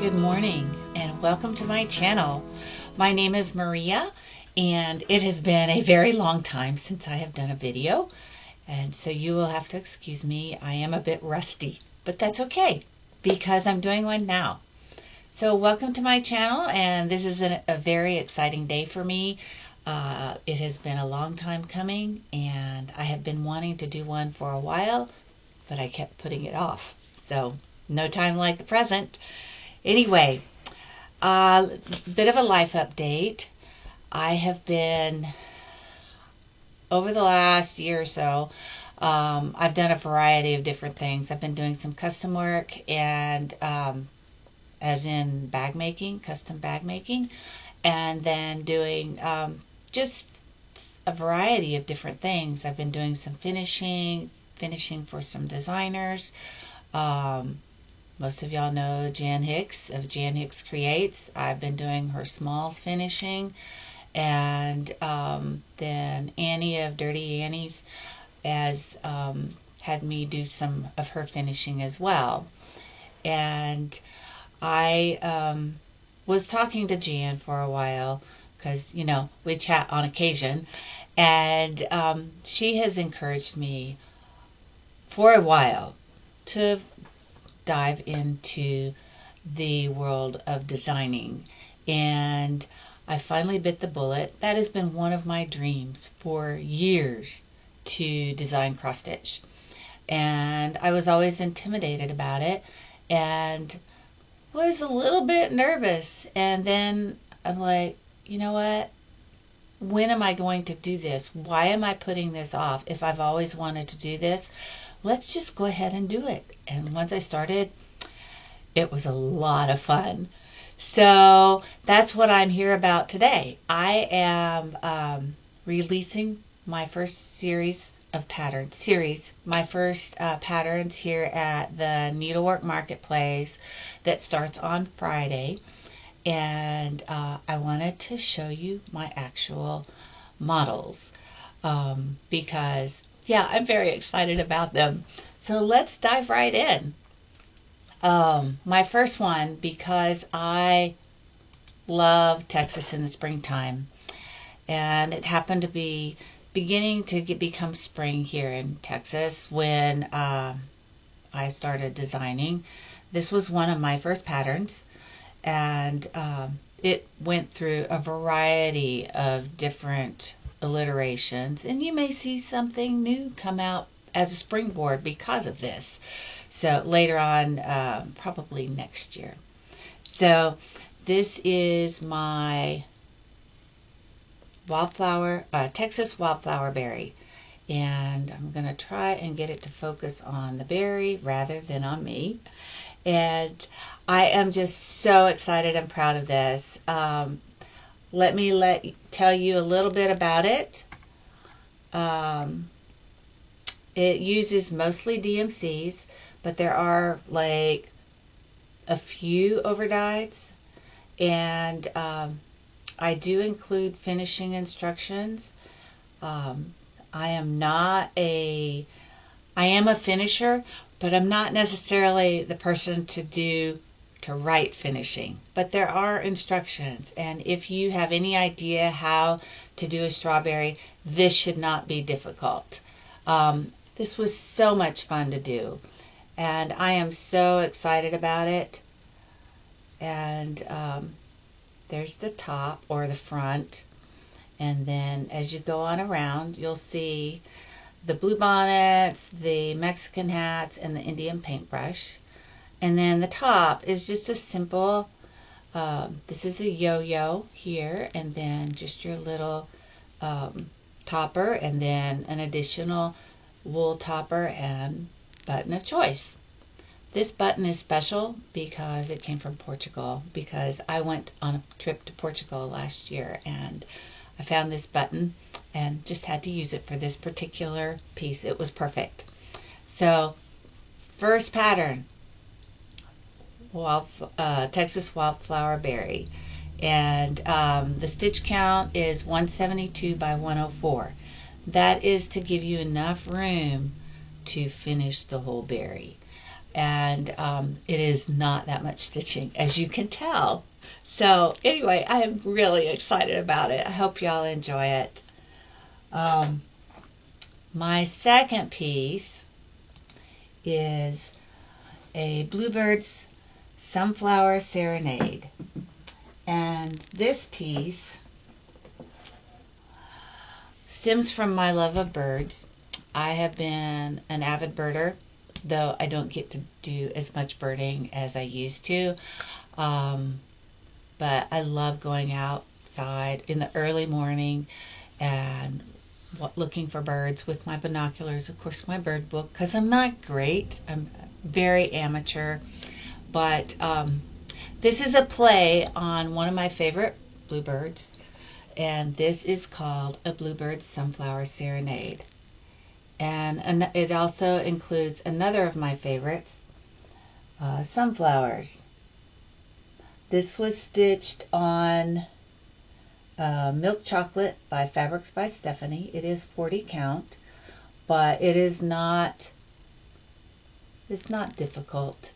good morning, and welcome to my channel. My name is Maria, and it has been a very long time since I have done a video, and so you will have to excuse me. I am a bit rusty, but that's okay because I'm doing one now. So welcome to my channel, and this is a very exciting day for me. It has been a long time coming, and I have been wanting to do one for a while, but I kept putting it off. So no time like the present. Anyway, bit of a life update. I have been, over the last year or so, I've done a variety of different things. I've been doing some custom work and as in bag making, custom bag making, and then doing just a variety of different things. I've been doing some finishing for some designers. Most of y'all know Jan Hicks of Jan Hicks Creates. I've been doing her smalls finishing, and then Annie of Dirty Annie's has had me do some of her finishing as well. And I was talking to Jan for a while because, you know, we chat on occasion, and she has encouraged me for a while to dive into the world of designing, and I finally bit the bullet. That has been one of my dreams for years, to design cross stitch, and I was always intimidated about it and was a little bit nervous. And then I'm like, you know what, when am I going to do this? Why am I putting this off? If I've always wanted to do this, let's just go ahead and do it. And once I started, it was a lot of fun. So that's what I'm here about today. I am releasing my first series of patterns. My first patterns here at the Needlework Marketplace that starts on Friday. And I wanted to show you my actual models because, yeah, I'm very excited about them. So let's dive right in. My first one, because I love Texas in the springtime, and it happened to be beginning to become spring here in Texas when I started designing. This was one of my first patterns, and it went through a variety of different alliterations, and you may see something new come out as a springboard because of this. So later on, probably next year. So this is my wildflower, Texas wildflower berry, and I'm gonna try and get it to focus on the berry rather than on me. And I am just so excited and proud of this. Let me tell you a little bit about it. It uses mostly DMCs, but there are like a few overdyes, and I do include finishing instructions. I am a finisher, but I'm not necessarily the person to write finishing, but there are instructions, and if you have any idea how to do a strawberry, this should not be difficult. This was so much fun to do, and I am so excited about it. And there's the top or the front, and then as you go on around, you'll see the blue bonnets, the Mexican hats, and the Indian paintbrush. And then the top is just a simple, this is a yo-yo here, and then just your little topper, and then an additional wool topper and button of choice. This button is special because it came from Portugal, because I went on a trip to Portugal last year and I found this button and just had to use it for this particular piece. It was perfect. So first pattern, Texas wildflower berry, and the stitch count is 172 by 104. That is to give you enough room to finish the whole berry. and it is not that much stitching, as you can tell. So anyway, I am really excited about it. I hope y'all enjoy it. My second piece is a Bluebird's Sunflower Serenade. And this piece stems from my love of birds. I have been an avid birder, though I don't get to do as much birding as I used to. But I love going outside in the early morning and looking for birds with my binoculars, of course my bird book, because I'm not great. I'm very amateur. But this is a play on one of my favorite bluebirds, and this is called A Bluebird's Sunflower Serenade. And it also includes another of my favorites, sunflowers. This was stitched on Milk Chocolate by Fabrics by Stephanie. It is 40 count, but it's not difficult.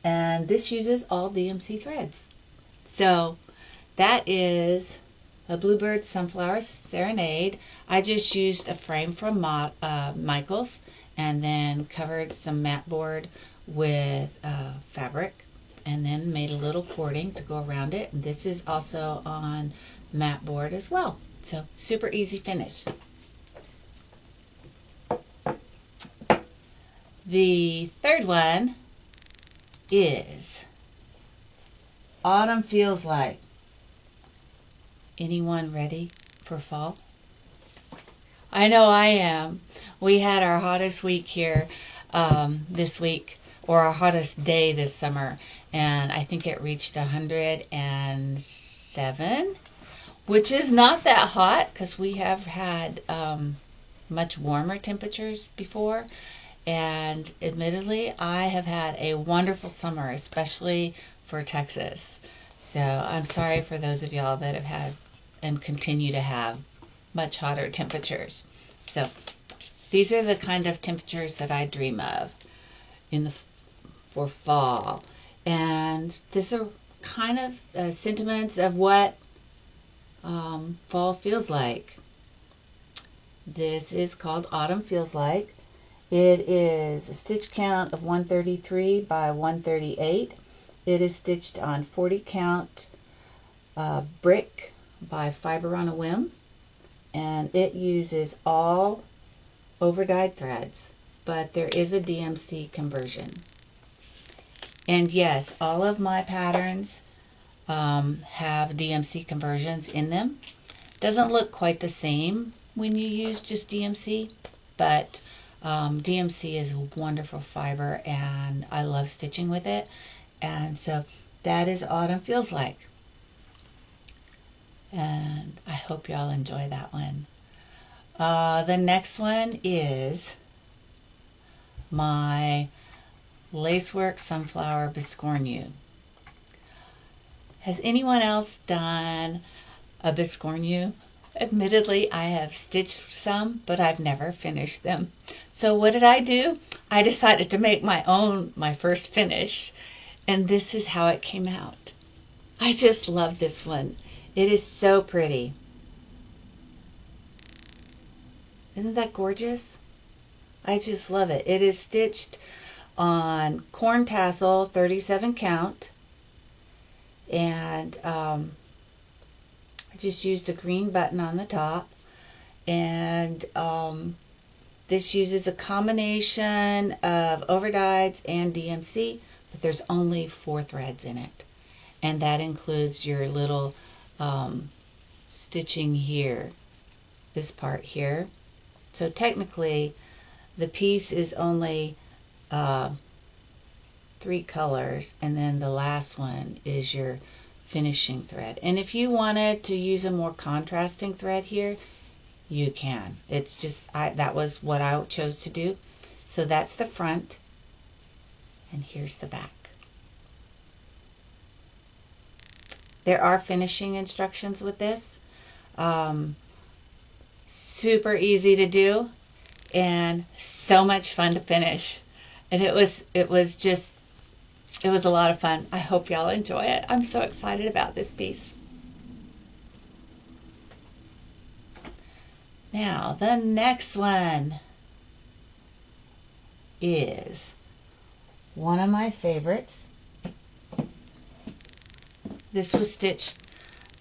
And this uses all DMC threads. So that is a Bluebird Sunflower Serenade. I just used a frame from Michaels and then covered some mat board with fabric and then made a little cording to go around it. And this is also on mat board as well. So super easy finish. The third one is Autumn Feels Like. Anyone ready for fall? I know I am. We had our hottest week here this week, or our hottest day this summer, and I think it reached 107, which is not that hot because we have had much warmer temperatures before. And admittedly, I have had a wonderful summer, especially for Texas. So I'm sorry for those of y'all that have had and continue to have much hotter temperatures. So these are the kind of temperatures that I dream of for fall. And these are kind of sentiments of what fall feels like. This is called Autumn Feels Like. It is a stitch count of 133 by 138. It is stitched on 40 count brick by Fiber on a Whim, and it uses all over-dyed threads, but there is a DMC conversion. And yes, all of my patterns have DMC conversions in them. Doesn't look quite the same when you use just DMC, but DMC is a wonderful fiber and I love stitching with it. And so that is Autumn Feels Like. And I hope y'all enjoy that one. The next one is my Lacework Sunflower Biscornu. Has anyone else done a Biscornu? Admittedly, I have stitched some, but I've never finished them. So what did I do? I decided to make my first finish, and this is how it came out. I just love this one. It is so pretty. Isn't that gorgeous? I just love it. It is stitched on corn tassel, 37 count, and I just used a green button on the top, and this uses a combination of overdyes and DMC, but there's only 4 threads in it, and that includes your little stitching here, this part here. So technically the piece is only 3 colors, and then the last one is your finishing thread. And if you wanted to use a more contrasting thread here, you can. It's just that was what I chose to do. So that's the front, and here's the back. There are finishing instructions with this. Super easy to do and so much fun to finish. And it was a lot of fun. I hope y'all enjoy it. I'm so excited about this piece. Now, the next one is one of my favorites. This was stitched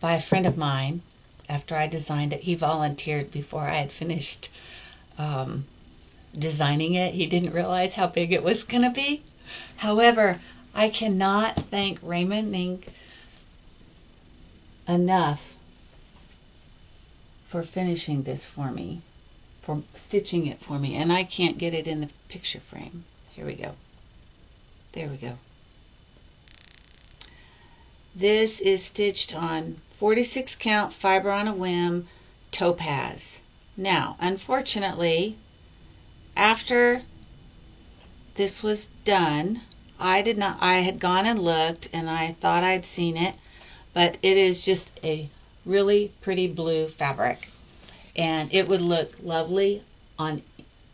by a friend of mine after I designed it. He volunteered before I had finished designing it. He didn't realize how big it was going to be. However, I cannot thank Raymond Ink enough for finishing this for me, for stitching it for me. And I can't get it in the picture frame. Here we go. There we go. This is stitched on 46 count fiber on a whim topaz. Now, unfortunately, after this was done, I had gone and looked and I thought I'd seen it, but it is just a really pretty blue fabric, and it would look lovely on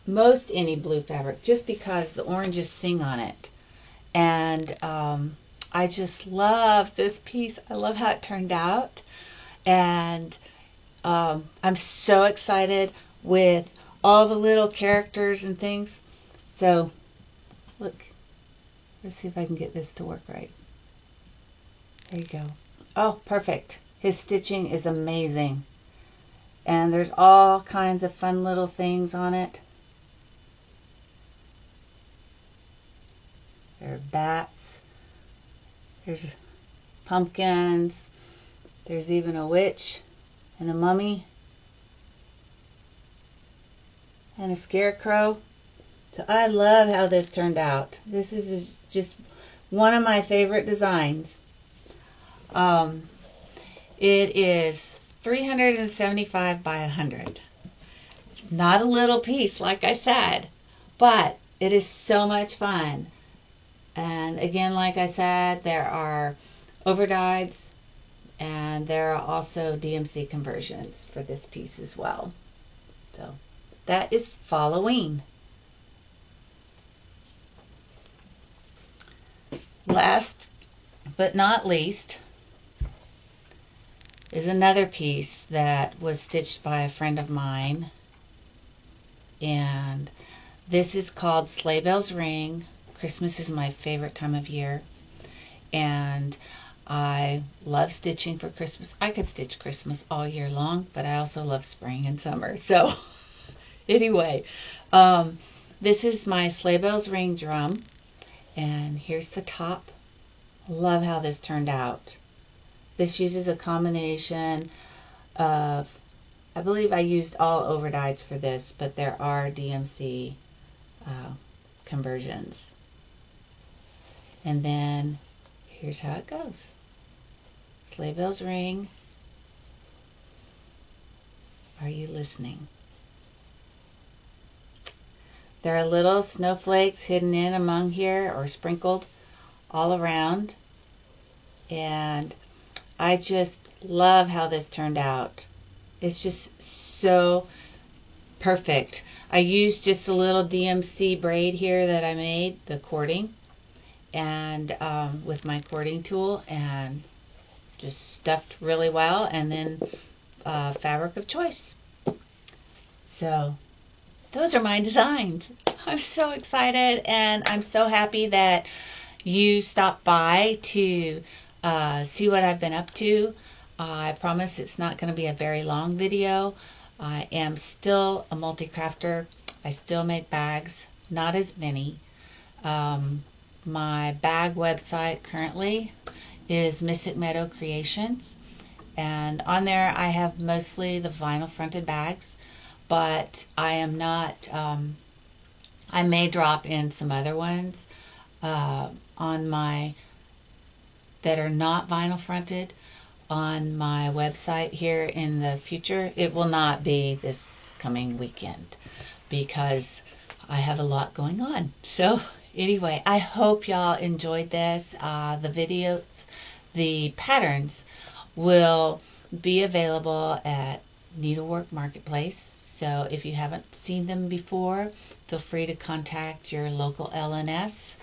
most any blue fabric just because the oranges sing on it. And I just love this piece. I love how it turned out, and I'm so excited with all the little characters and things. So look, let's see if I can get this to work right. There you go. Oh, perfect. His stitching is amazing, and there's all kinds of fun little things on it. There are bats, there's pumpkins, there's even a witch and a mummy and a scarecrow. So I love how this turned out. This is just one of my favorite designs. It is 375 by 100. Not a little piece, like I said, but it is so much fun. And again, like I said, there are overdyes and there are also DMC conversions for this piece as well. So that is Halloween. Last but not least is another piece that was stitched by a friend of mine, and this is called Sleigh Bells Ring. Christmas is my favorite time of year, and I love stitching for Christmas. I could stitch Christmas all year long, but I also love spring and summer. So anyway, this is my Sleigh Bells Ring drum, and here's the top. Love how this turned out. This uses a combination of, I believe I used all overdyes for this, but there are DMC conversions. And then here's how it goes. Sleigh bells ring. Are you listening? There are little snowflakes hidden in among here or sprinkled all around. And I just love how this turned out. It's just so perfect. I used just a little DMC braid here that I made, the cording, and with my cording tool, and just stuffed really well, and then fabric of choice. So those are my designs. I'm so excited, and I'm so happy that you stopped by to see what I've been up to. I promise it's not going to be a very long video. I am still a multi-crafter. I still make bags, not as many. My bag website currently is Mystic Meadow Creations, and on there I have mostly the vinyl fronted bags, but I am not, I may drop in some other ones on my, that are not vinyl fronted on my website here in the future. It will not be this coming weekend because I have a lot going on. So anyway, I hope y'all enjoyed this. The videos, the patterns will be available at Needlework Marketplace. So if you haven't seen them before, feel free to contact your local LNS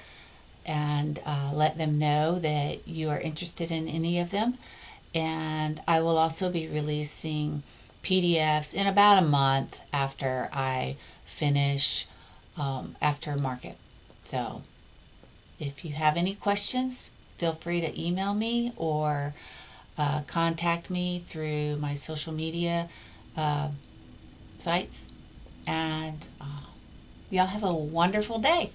and let them know that you are interested in any of them. And I will also be releasing PDFs in about a month after I finish aftermarket. So if you have any questions, feel free to email me or contact me through my social media sites. And y'all have a wonderful day.